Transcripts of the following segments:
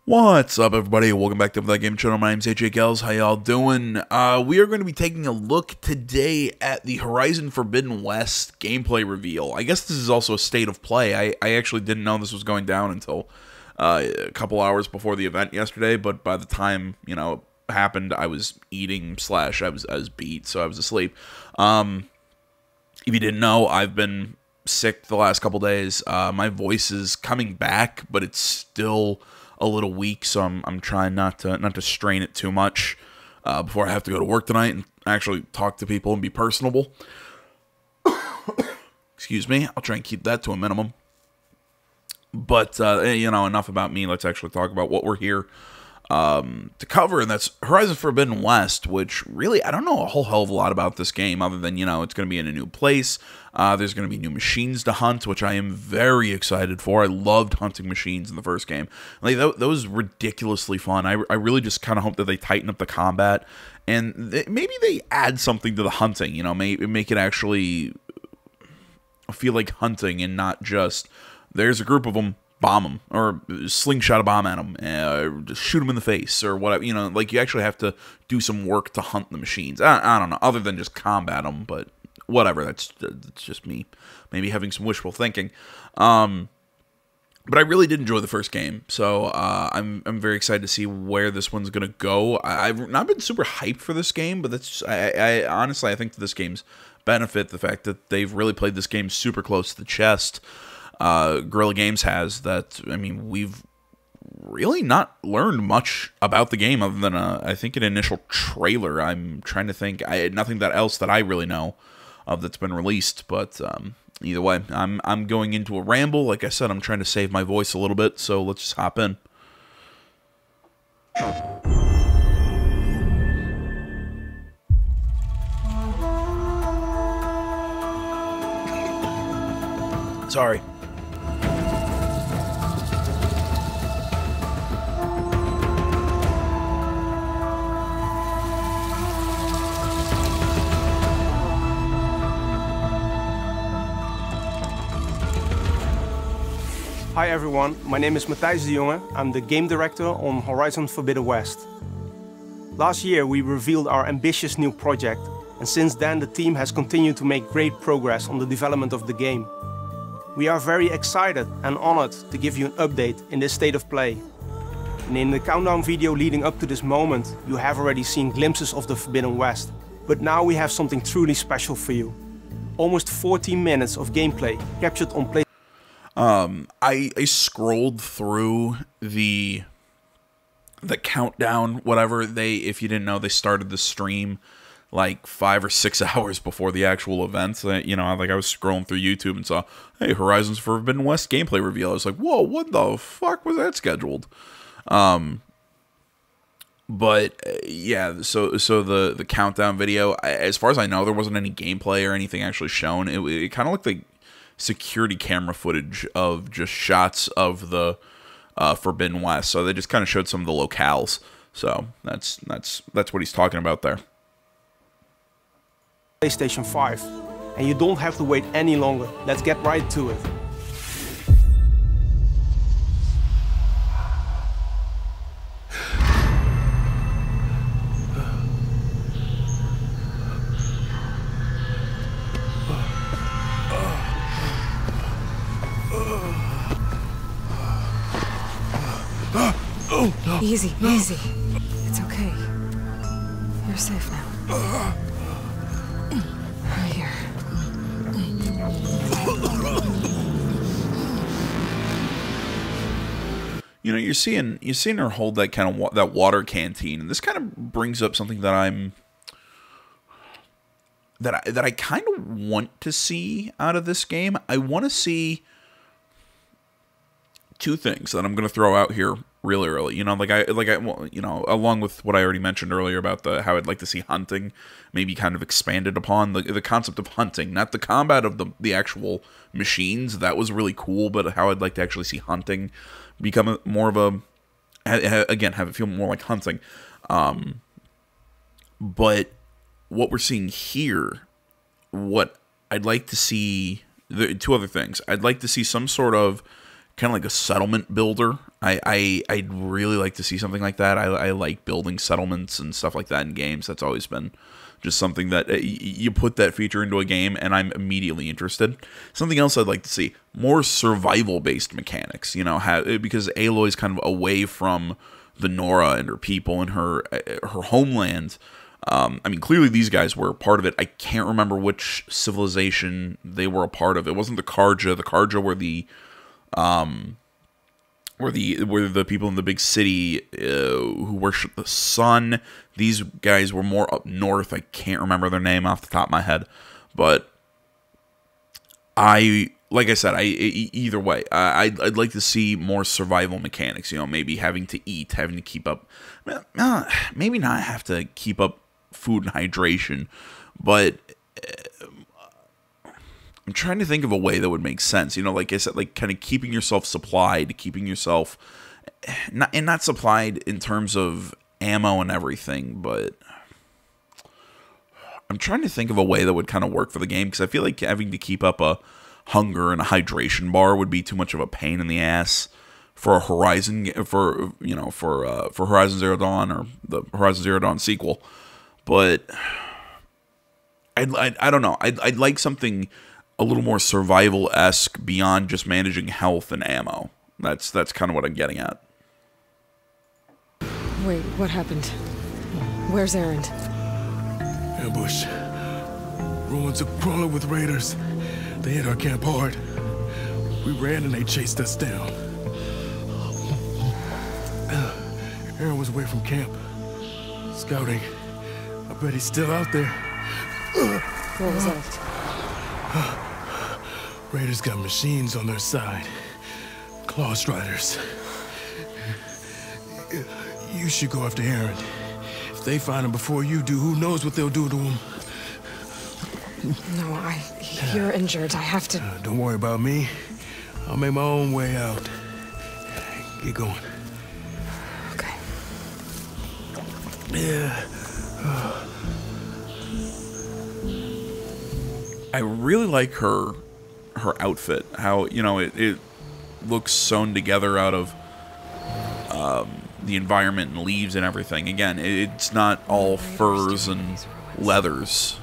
What's up, everybody? Welcome back to That Game Channel. My name's AJ Gels. How y'all doing? We are going to be taking a look today at the Horizon Forbidden West gameplay reveal. I guess this is also a state of play. I actually didn't know this was going down until a couple hours before the event yesterday, but by the time, it happened, I was eating / I was beat, so I was asleep. If you didn't know, I've been sick the last couple days. My voice is coming back, but it's still a little weak, so I'm trying not to strain it too much before I have to go to work tonight and actually talk to people and be personable. Excuse me. I'll try and keep that to a minimum. But enough about me. Let's actually talk about what we're here to cover, and that's Horizon Forbidden West, which really, I don't know a whole hell of a lot about this game other than, it's going to be in a new place. There's going to be new machines to hunt, which I am very excited for. I loved hunting machines in the first game. Like, that was ridiculously fun. I really just kind of hope that they tighten up the combat, and maybe they add something to the hunting, make it actually feel like hunting and not just, there's a group of them, bomb them, or slingshot a bomb at them, or just shoot them in the face, or whatever. Like, you actually have to do some work to hunt the machines. I don't know, other than just combat them, but whatever. That's just me, maybe having some wishful thinking. But I really did enjoy the first game, so I'm very excited to see where this one's gonna go. I've not been super hyped for this game, but I honestly, I think this game's benefit the fact that they've really played this game super close to the chest. Guerrilla Games has that. I mean, we've really not learned much about the game other than I think an initial trailer. I'm trying to think. Nothing else that I really know of that's been released. But either way, I'm going into a ramble. Like I said, I'm trying to save my voice a little bit. So let's just hop in. Sorry. Hi everyone, my name is Matthijs de Jonge. I'm the game director on Horizon Forbidden West. Last year we revealed our ambitious new project, and since then the team has continued to make great progress on the development of the game. We are very excited and honored to give you an update in this state of play. And in the countdown video leading up to this moment, you have already seen glimpses of the Forbidden West. But now we have something truly special for you. Almost 14 minutes of gameplay captured on PlayStation. I scrolled through the countdown, whatever. If you didn't know, they started the stream like 5 or 6 hours before the actual event. Like I was scrolling through YouTube and saw, hey, Horizon Forbidden West gameplay reveal. I was like, whoa, what the fuck was that scheduled? But yeah, so the countdown video, as far as I know, there wasn't any gameplay or anything actually shown. It kind of looked like security camera footage of just shots of the Forbidden West. So they just kind of showed some of the locales. So that's what he's talking about there. PlayStation 5, and you don't have to wait any longer. Let's get right to it. Easy, easy. It's okay. You're safe now. Here. You're seeing her hold that kind of that water canteen, and this kind of brings up something that I kind of want to see out of this game. I want to see two things that I'm going to throw out here really early. Along with what I already mentioned earlier about how I'd like to see hunting maybe kind of expanded upon, the concept of hunting, not the combat of the actual machines. That was really cool, but how I'd like to actually see hunting become more of a, again, have it feel more like hunting. But what we're seeing here, what I'd like to see, two other things. I'd like to see some sort of kind of like a settlement builder. I'd really like to see something like that. I like building settlements and stuff like that in games. That's always been just something that you put that feature into a game and I'm immediately interested. Something else I'd like to see, more survival-based mechanics, you know, because Aloy's kind of away from the Nora and her people and her homeland. I mean, clearly these guys were a part of it. I can't remember which civilization they were a part of. It wasn't the Carja. The Carja were the people in the big city who worship the sun. These guys were more up north. I can't remember their name off the top of my head, but like I said, either way, I'd like to see more survival mechanics. You know, maybe having to eat, having to keep up. Maybe not have to keep up food and hydration, but I'm trying to think of a way that would make sense. You know, like I said, like kind of keeping yourself supplied, keeping yourself not supplied in terms of ammo and everything, but I'm trying to think of a way that would kind of work for the game, because I feel like having to keep up a hunger and a hydration bar would be too much of a pain in the ass for a Horizon, for Horizon Zero Dawn or the Horizon Zero Dawn sequel. But I don't know. I'd like something a little more survival-esque beyond just managing health and ammo. That's kind of what I'm getting at. Wait, what happened? Where's Erend? Ambush. Ruins are crawling with raiders. They hit our camp hard. We ran and they chased us down. Erend was away from camp. Scouting. I bet he's still out there. What was that? Raiders got machines on their side. Claw Striders. You should go after Erend. If they find him before you do, who knows what they'll do to him. No, you're injured. I have to... Don't worry about me. I'll make my own way out. Get going. Okay. Yeah. I really like her outfit. How, you know, it looks sewn together out of the environment and leaves and everything. Again, it's not all furs and leathers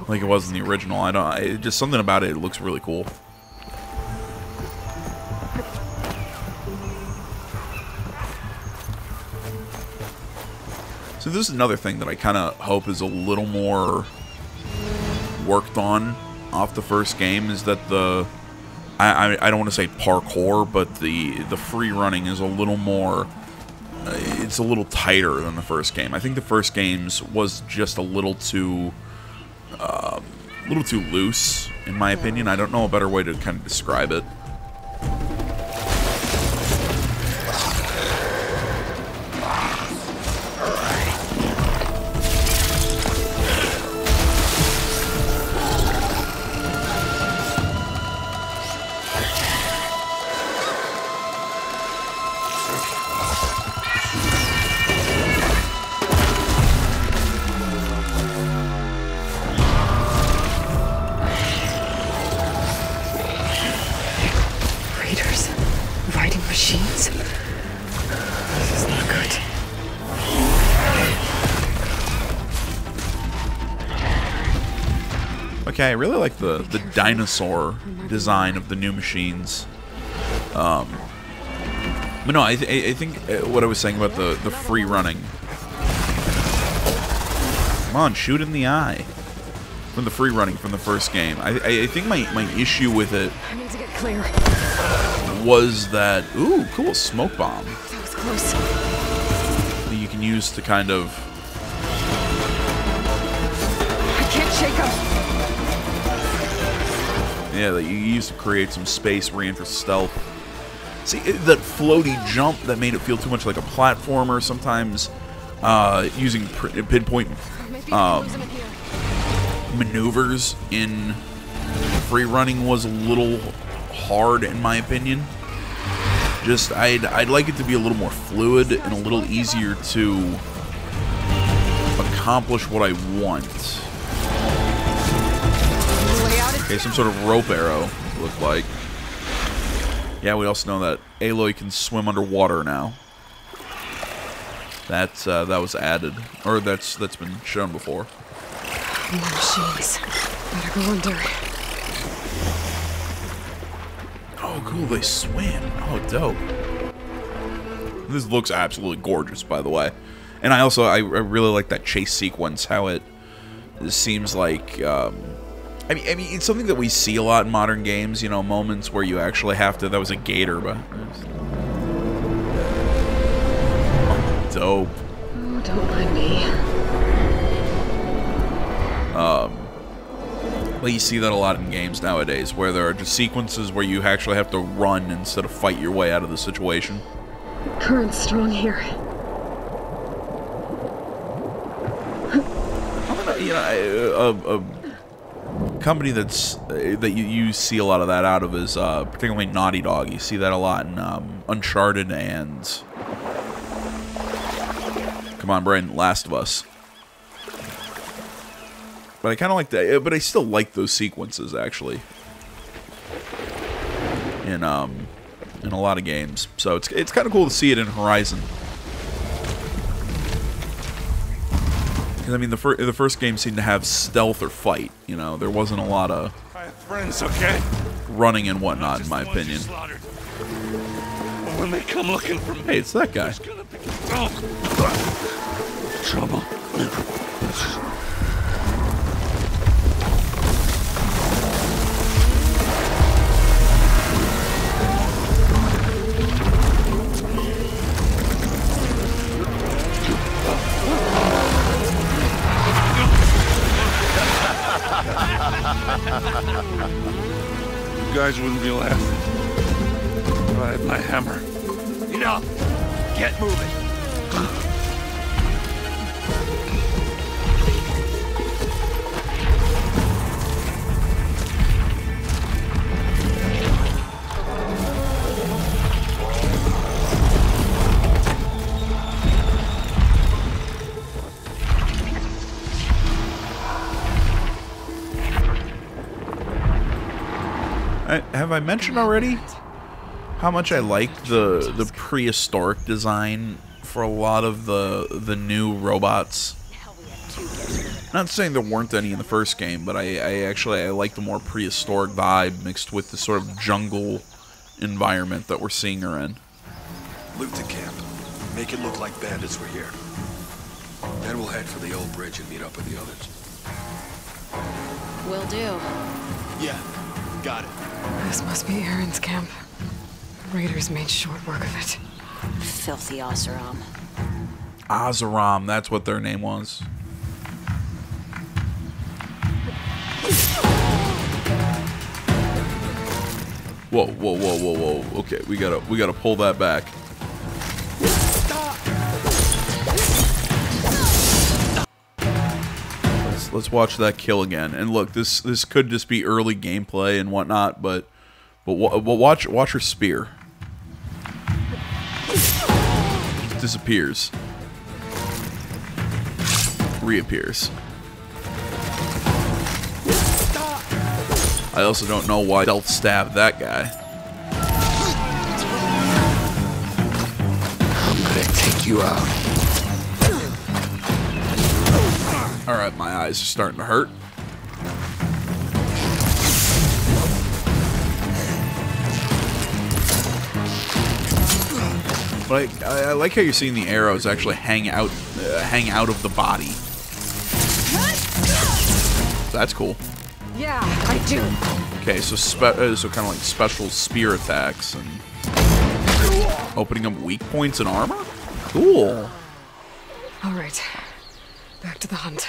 like it was in the original. Just something about it looks really cool. So this is another thing that I kind of hope is a little more worked on off the first game, is that I don't want to say parkour, but the free running is a little more, it's a little tighter than the first game. I think the first game's was just a little too loose, in my opinion. I don't know a better way to kind of describe it. Okay, I really like the dinosaur design of the new machines. But no, I think what I was saying about the free running. Come on, shoot in the eye. From the free running from the first game. I think my issue with it was that, ooh, cool, smoke bomb. That was close. That you can use to kind of... I can't shake him. Yeah, that you use to create some space, re-enter stealth. See, that floaty jump that made it feel too much like a platformer. Sometimes using pinpoint maneuvers in free running was a little hard, in my opinion. Just, I'd like it to be a little more fluid and a little easier to accomplish what I want. Okay, some sort of rope arrow, look like. Yeah, we also know that Aloy can swim underwater now. That was added, or that's been shown before. More machines. Better go under. Oh, cool! They swim. Oh, dope. This looks absolutely gorgeous, by the way. And I really like that chase sequence. How it seems like. I mean, it's something that we see a lot in modern games. You know, moments where you actually have to. That was a gator, but. Oh, dope. Oh, don't mind me. But you see that a lot in games nowadays, where there are just sequences where you actually have to run instead of fight your way out of the situation. Current's strong here. You know, a company that you see a lot of that out of is particularly Naughty Dog. You see that a lot in Uncharted and come on, Brian, Last of Us. But I kind of like that. But I still like those sequences actually in a lot of games. So it's kind of cool to see it in Horizon. Because I mean, the first game seemed to have stealth or fight. You know, there wasn't a lot of Friends, okay? running and whatnot, in my opinion. When they come looking for me, Hey, it's that guy. it's gonna be trouble. You guys wouldn't be laughing if I had my hammer. Enough! Get moving! Have I mentioned already how much I like the prehistoric design for a lot of the new robots? Not saying there weren't any in the first game, but I actually like the more prehistoric vibe mixed with the sort of jungle environment that we're seeing her in. Loot the camp. Make it look like bandits were here. Then we'll head for the old bridge and meet up with the others. Will do. Yeah, got it. This must be Aaron's camp. Raiders made short work of it. Filthy Oseram. Oseram, that's what their name was. Whoa, whoa, whoa, whoa, whoa. Okay, we gotta pull that back. Let's watch that kill again. And look, this could just be early gameplay and whatnot, but watch her spear. Just disappears. Reappears. I also don't know why Stealth stabbed that guy. I'm gonna take you out. Alright, my eyes are starting to hurt. But I like how you're seeing the arrows actually hang out of the body. That's cool. Yeah, I do. Okay, so kind of like special spear attacks and opening up weak points in armor? Cool. All right, back to the hunt.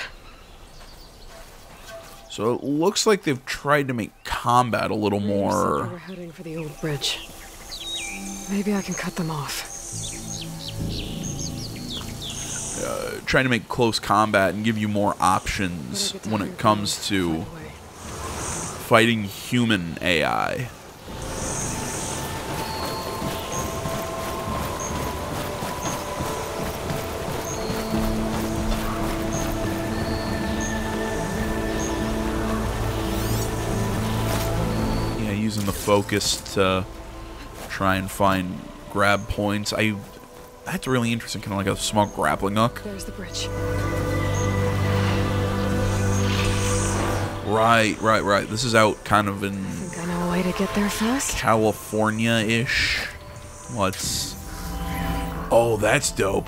So it looks like they've tried to make combat a little They said they were more... heading for the old bridge. Maybe I can cut them off. trying to make close combat and give you more options when it comes to fighting human AI. Yeah, using the focus to try and find grab points. That's really interesting, kind of like a small grappling hook. There's the bridge. Right. This is out kind of in... I think I know a way to get there fast. California-ish. Let's... Oh, that's dope.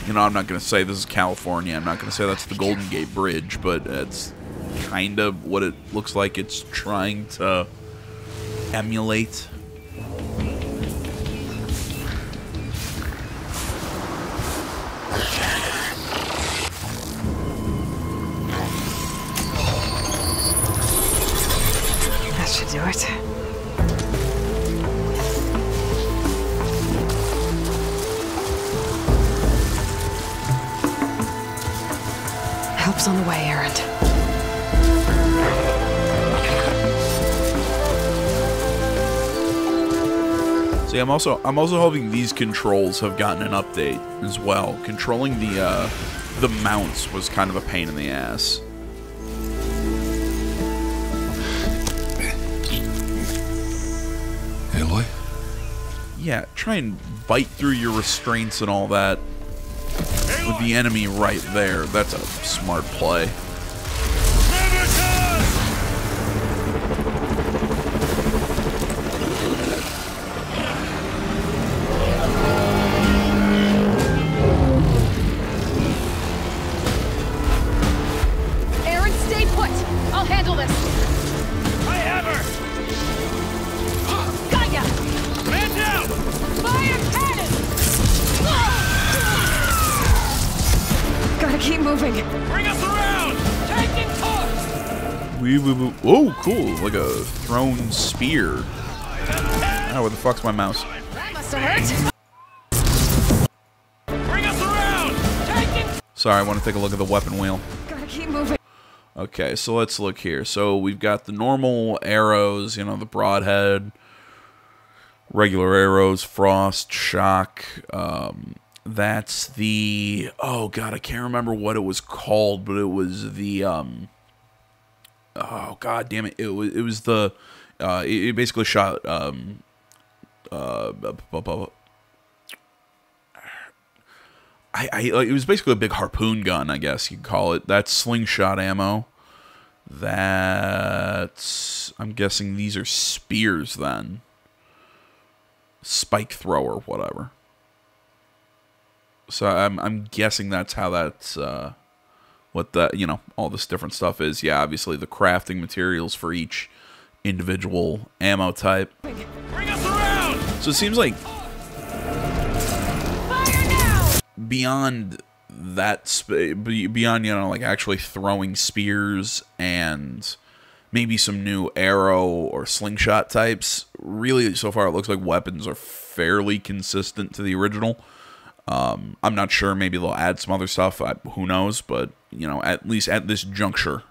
You know, I'm not going to say this is California. I'm not going to say that's the Golden Gate Bridge, but it's kind of what it looks like it's trying to emulate. That should do it. Help's on the way, Erend. See, I'm also hoping these controls have gotten an update as well. Controlling the mounts was kind of a pain in the ass. Aloy? Yeah, try and bite through your restraints and all that with the enemy right there. That's a smart play. Erend, stay put! I'll handle this! I have her! Got ya! Man down! Fire cannon! Gotta keep moving. Bring us around! Taking course! Oh, cool. Like a thrown spear. Ah, where the fuck's my mouse? That must have hurt! Bring us around! Taking... Sorry, I want to take a look at the weapon wheel. Gotta keep moving. Okay, so let's look here. So we've got the normal arrows, you know, the broadhead, regular arrows, frost, shock. That's the... Oh, God, I can't remember what it was called, but it was the... Oh, God damn it. It was the... It basically shot... it was basically a big harpoon gun, I guess you'd call it. That's slingshot ammo. That's... I'm guessing these are spears, then. Spike thrower, whatever. So I'm guessing that's how that's... what that, you know, all this different stuff is. Yeah, obviously the crafting materials for each individual ammo type. Bring us around! So it seems like... Fire now! Beyond that, beyond, you know, like actually throwing spears and maybe some new arrow or slingshot types, really so far it looks like weapons are fairly consistent to the original. I'm not sure, maybe they'll add some other stuff, who knows, but, you know, at least at this juncture.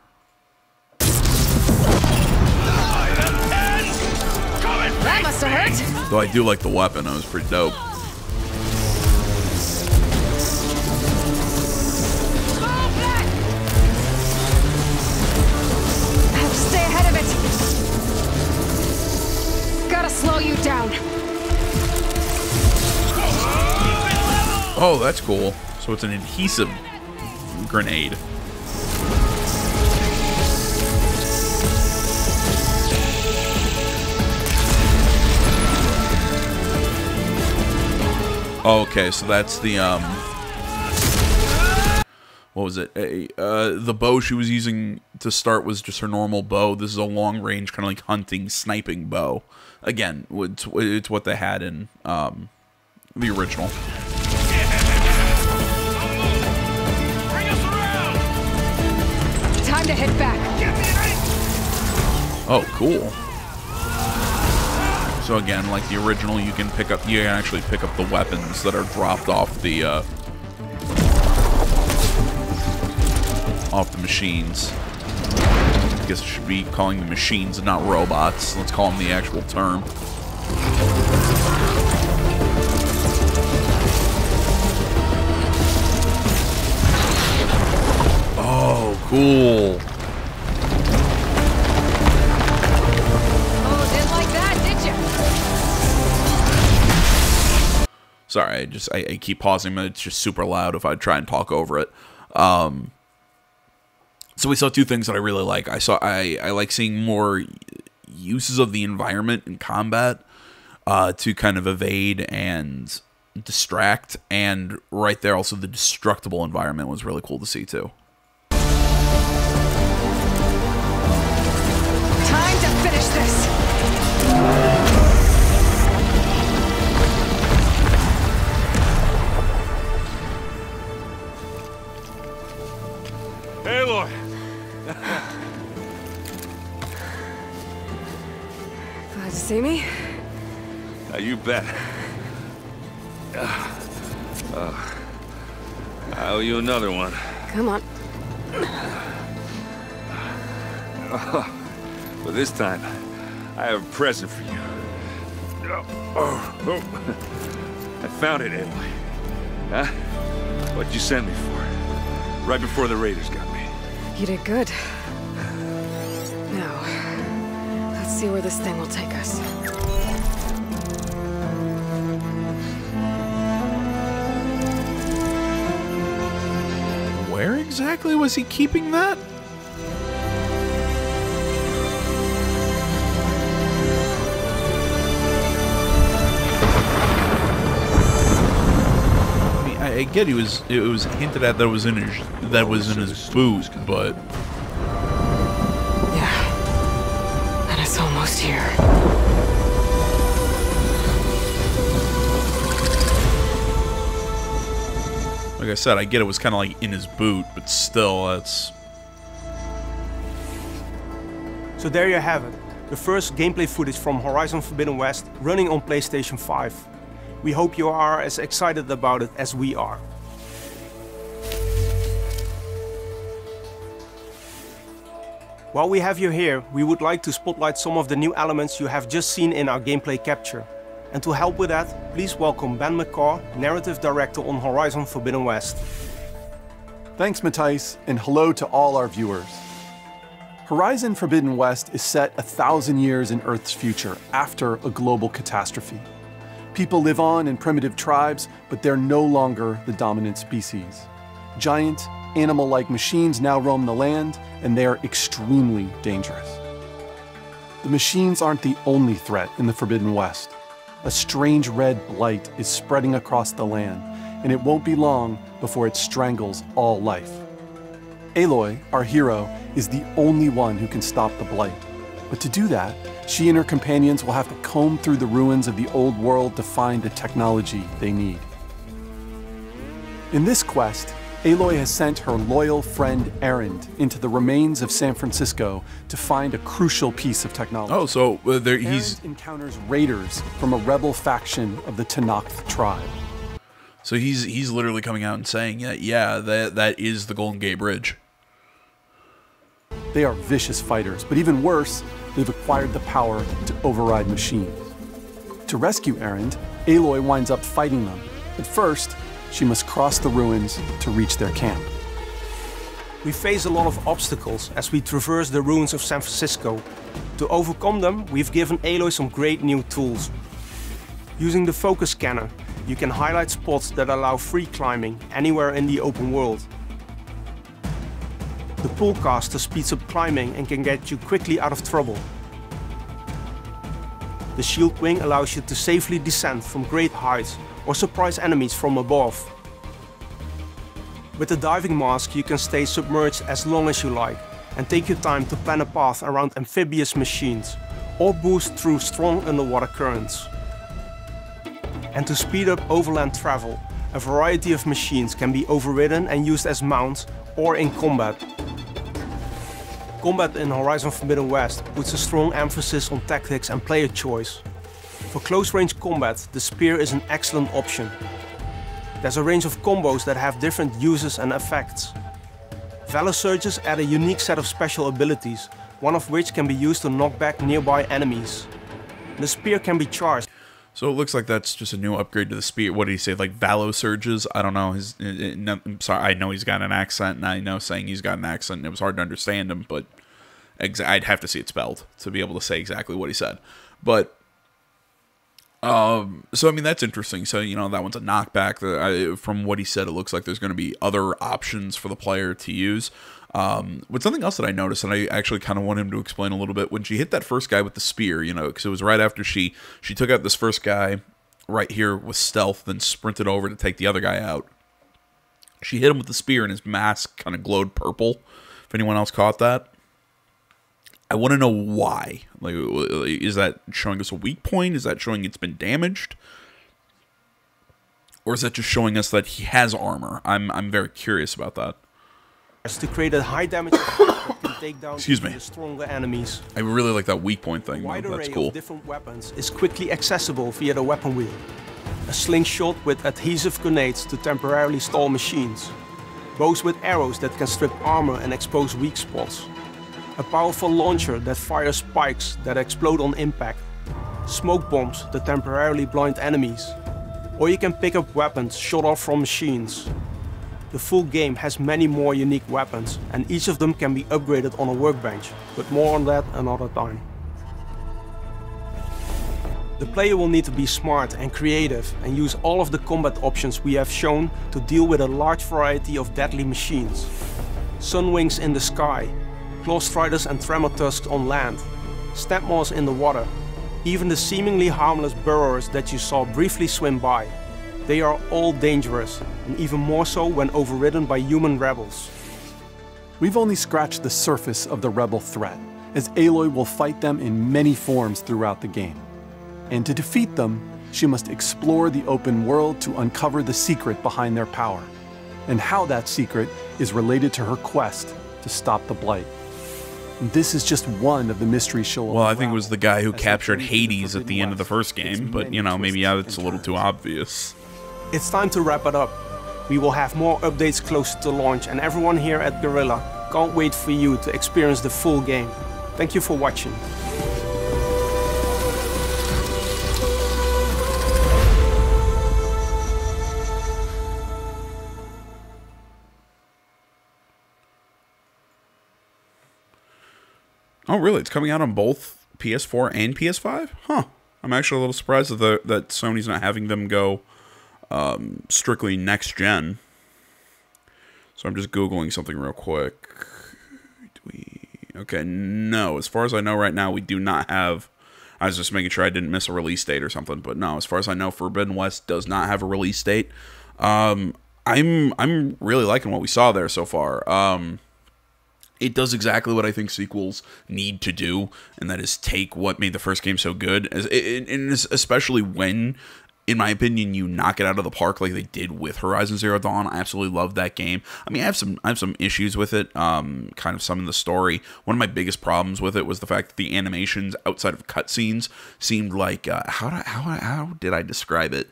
That must have hurt! Though I do like the weapon, it was pretty dope. Stay ahead of it. Gotta slow you down. Oh, that's cool. So it's an adhesive grenade. Okay, so that's the what was it? The bow she was using to start was just her normal bow. This is a long range, kind of like hunting, sniping bow. Again, it's what they had in the original. Time to hit back. Oh, cool. So again, like the original, you can actually pick up the weapons that are dropped off the machines. I guess I should be calling them machines and not robots. Let's call them the actual term. Oh, cool. Sorry, I keep pausing, but it's just super loud if I try and talk over it. So we saw two things that I really like. I like seeing more uses of the environment in combat to kind of evade and distract, and right there also the destructible environment was really cool to see too. Time to finish this! Aloy! Glad to see me. You bet. I owe you another one. Come on. But this time, I have a present for you. I found it, Aloy. Huh? What'd you send me for? Right before the raiders got me. You did good. Now, let's see where this thing will take us. Where exactly was he keeping that? I mean, I get it was hinted at that was in his boot, but Yeah. And it's almost here. like I said, I get it was kind of like in his boot, but still, that's... So there you have it, the first gameplay footage from Horizon Forbidden West running on PlayStation 5. We hope you are as excited about it as we are. While we have you here, we would like to spotlight some of the new elements you have just seen in our gameplay capture. And to help with that, please welcome Ben McCaw, Narrative Director on Horizon Forbidden West. Thanks, Matthijs, and hello to all our viewers. Horizon Forbidden West is set 1,000 years in Earth's future, after a global catastrophe. People live on in primitive tribes, but they're no longer the dominant species. Giant, animal-like machines now roam the land, and they are extremely dangerous. The machines aren't the only threat in the Forbidden West. A strange red blight is spreading across the land, and it won't be long before it strangles all life. Aloy, our hero, is the only one who can stop the blight. But to do that, she and her companions will have to comb through the ruins of the old world to find the technology they need. In this quest, Aloy has sent her loyal friend Erend into the remains of San Francisco to find a crucial piece of technology. Oh, so there Erend encounters raiders from a rebel faction of the Tenakth tribe. So he's literally coming out and saying, yeah, that is the Golden Gate Bridge. They are vicious fighters, but even worse, they've acquired the power to override machines. To rescue Erend, Aloy winds up fighting them, but first, she must cross the ruins to reach their camp. We face a lot of obstacles as we traverse the ruins of San Francisco. To overcome them, we've given Aloy some great new tools. Using the focus scanner, you can highlight spots that allow free climbing anywhere in the open world. The Pullcaster speeds up climbing and can get you quickly out of trouble. The Shield Wing allows you to safely descend from great heights or surprise enemies from above. With the diving mask, you can stay submerged as long as you like and take your time to plan a path around amphibious machines or boost through strong underwater currents. And to speed up overland travel, a variety of machines can be overridden and used as mounts or in combat. Combat in Horizon Forbidden West puts a strong emphasis on tactics and player choice. For close-range combat, the spear is an excellent option. There's a range of combos that have different uses and effects. Valor Surges add a unique set of special abilities, one of which can be used to knock back nearby enemies. The spear can be charged. So it looks like that's just a new upgrade to the spear. What did he say? Like Valo Surges? I don't know. I'm sorry. I know he's got an accent, and I know saying he's got an accent, and it was hard to understand him, but I'd have to see it spelled to be able to say exactly what he said. But So, I mean, that's interesting. So, you know, that one's a knockback. From what he said, it looks like there's going to be other options for the player to use. But something else that I noticed, and I actually kind of want him to explain a little bit, when she hit that first guy with the spear, you know, because it was right after she took out this first guy right here with stealth, then sprinted over to take the other guy out. She hit him with the spear, and his mask kind of glowed purple, if anyone else caught that. I want to know why. Like, is that showing us a weak point? Is that showing it's been damaged? Or is that just showing us that he has armor? I'm very curious about that. To create a high damage that can take down the stronger enemies. I really like that weak point thing. A wide That's array cool. of different weapons is quickly accessible via the weapon wheel. A slingshot with adhesive grenades to temporarily stall machines. Bows with arrows that can strip armor and expose weak spots. A powerful launcher that fires spikes that explode on impact. Smoke bombs that temporarily blind enemies. Or you can pick up weapons shot off from machines. The full game has many more unique weapons, and each of them can be upgraded on a workbench, but more on that another time. The player will need to be smart and creative and use all of the combat options we have shown to deal with a large variety of deadly machines. Sunwings in the sky, Claw Striders and Tremor Tusks on land, Stepmaws in the water, even the seemingly harmless burrowers that you saw briefly swim by. They are all dangerous, and even more so when overridden by human rebels. We've only scratched the surface of the rebel threat, as Aloy will fight them in many forms throughout the game. And to defeat them, she must explore the open world to uncover the secret behind their power, and how that secret is related to her quest to stop the Blight. This is just one of the mysteries she'll Well, I think it was the guy who captured Hades at the end of the first game, but, you know, maybe it's a little too obvious. It's time to wrap it up. We will have more updates closer to launch, and everyone here at Guerrilla can't wait for you to experience the full game. Thank you for watching. Oh, really? It's coming out on both PS4 and PS5? Huh. I'm actually a little surprised that Sony's not having them go strictly next gen. So I'm just Googling something real quick. Okay, no. As far as I know right now, we do not have... I was just making sure I didn't miss a release date or something. But no, as far as I know, Forbidden West does not have a release date. I'm really liking what we saw there so far. It does exactly what I think sequels need to do, and that is take what made the first game so good, and especially when, in my opinion, you knock it out of the park like they did with Horizon Zero Dawn. I absolutely love that game. I mean, I have some issues with it, kind of some in the story. One of my biggest problems with it was the fact that the animations outside of cutscenes seemed like how did I describe it?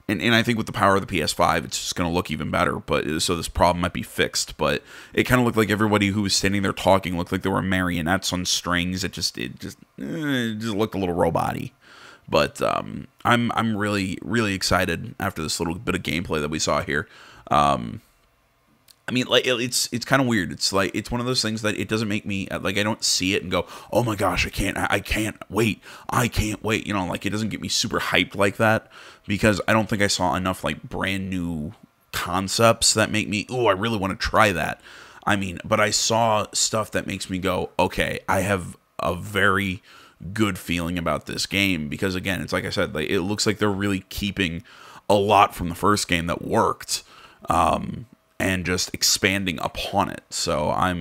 And I think with the power of the PS5, it's just going to look even better. But so this problem might be fixed. But it kind of looked like everybody who was standing there talking looked like they were marionettes on strings. It just looked a little robot-y. But I'm really excited after this little bit of gameplay that we saw here. I mean, like, it's kind of weird. It's like, it's one of those things that it doesn't make me, like, I don't see it and go, oh my gosh, I can't wait. You know, like, it doesn't get me super hyped like that, because I don't think I saw enough, like, brand new concepts that make me, oh, I really want to try that. I mean, but I saw stuff that makes me go, okay, I have a very good feeling about this game, because again, it's like I said, like, it looks like they're really keeping a lot from the first game that worked, and just expanding upon it. So I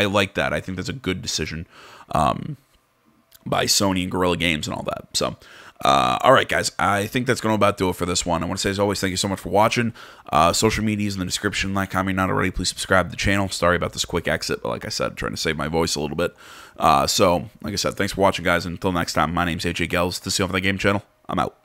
like that. I think that's a good decision by Sony and Guerrilla Games and all that. So all right, guys, I think that's going to about do it for this one. I want to say, as always, thank you so much for watching. Social media is in the description. Like, comment, not already, please subscribe to the channel. Sorry about this quick exit, but like I said, I'm trying to save my voice a little bit. So like I said, thanks for watching, guys. Until next time, my name's AJ Gels. This is the Off the Game channel. I'm out.